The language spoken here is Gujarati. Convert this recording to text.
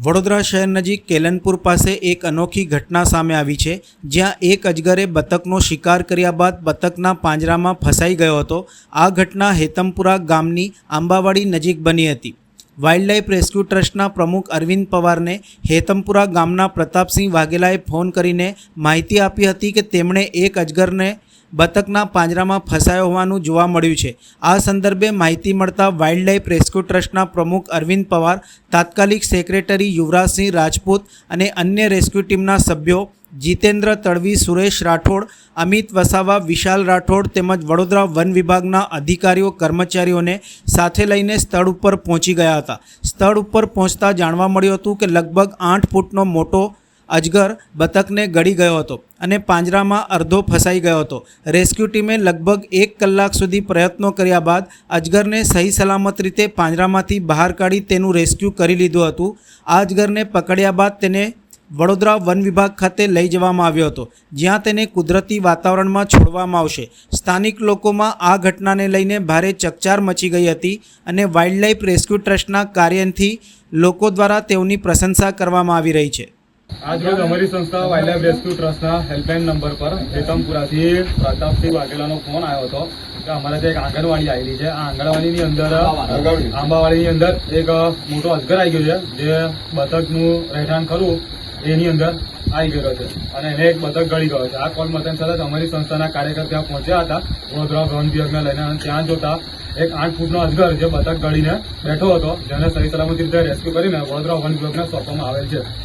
વડોદરા શહેર નજીક કેલનપુર પાસે એક અનોખી ઘટના સામે આવી છે, જ્યાં એક અજગરે બતકનો શિકાર કર્યા બાદ બતકના પાંજરામાં ફસાઈ ગયો હતો। આ ઘટના હેતમપુરા ગામની આંબાવાડી નજીક બની હતી। વાઇલ્ડલાઇફ રેસ્ક્યુ ટ્રસ્ટના પ્રમુખ અરવિંદ પવારને હેતમપુરા ગામના પ્રતાપસિંહ વાઘેલાએ ફોન કરીને માહિતી આપી હતી કે તેમણે એક અજગરને બતકના પાંજરામાં ફસાયો હોવાનું જોવા મળ્યું છે। આ સંદર્ભે માહિતી મળતા વાઇલ્ડલાઇફ રેસ્ક્યુ ટ્રસ્ટના પ્રમુખ અરવિંદ પવાર, તાત્કાલિક સેક્રેટરી યુવરાજસિંહ રાજપૂત અને અન્ય રેસ્ક્યુ ટીમના સભ્યો જીતેન્દ્ર તડવી, સુરેશ રાઠોડ, અમિત વસાવા, વિશાલ રાઠોડ તેમજ વડોદરા વન વિભાગના અધિકારીઓ કર્મચારીઓને સાથે લઈને સ્થળ ઉપર પહોંચી ગયા હતા। સ્થળ ઉપર પહોંચતા જાણવા મળ્યું હતું કે લગભગ 8 ફૂટનો મોટો અજગર બતકને ગળી ગયો હતો અને પાંજરામાં અડધો ફસાઈ ગયો હતો। રેસ્ક્યુ ટીમે લગભગ 1 કલાક સુધી પ્રયત્નો કર્યા બાદ અજગરને સહી સલામત રીતે પાંજરામાંથી બહાર કાઢી તેનું રેસ્ક્યુ કરી લીધું હતું। આ અજગરને પકડ્યા બાદ તેને વડોદરા વન વિભાગ ખાતે લઈ જવામાં આવ્યો હતો, જ્યાં તેને કુદરતી વાતાવરણમાં છોડવામાં આવશે। સ્થાનિક લોકોમાં આ ઘટનાને લઈને ભારે ચકચાર મચી ગઈ હતી અને વાઇલ્ડલાઇફ રેસ્ક્યુ ટ્રસ્ટના કાર્યથી લોકો દ્વારા તેઓની પ્રશંસા કરવામાં આવી રહી છે। आज रोज हमारी संस्था wildlife rescue trust helpline number पर हेतमपुरा से प्रतापसिंह वाघेला फोन आयो तो कि हमारे ત્યાં એક આંગણવાડી આવેલી છે। આ આંગણવાડીની અંદર આંબાવાડીની અંદર એક મોટો અજગર આવી ગયો છે, જે બતકનું રહેઠાણ ખરું એની અંદર આવી ગયો છે અને એને એક બતક ગળી ગયો છે। આ કોલ મળતા સાથે અમારી સંસ્થાના કાર્યકર ત્યાં પહોંચ્યા હતા વડોદરા વન વિભાગને લઈને, અને ત્યાં જોતા એક 8 ફૂટનો અજગર જે બતક ગળીને બેઠો હતો, જેને સહી સલામતી રીતે રેસ્ક્યુ કરીને વડોદરા વન વિભાગને સોંપવામાં આવેલ છે।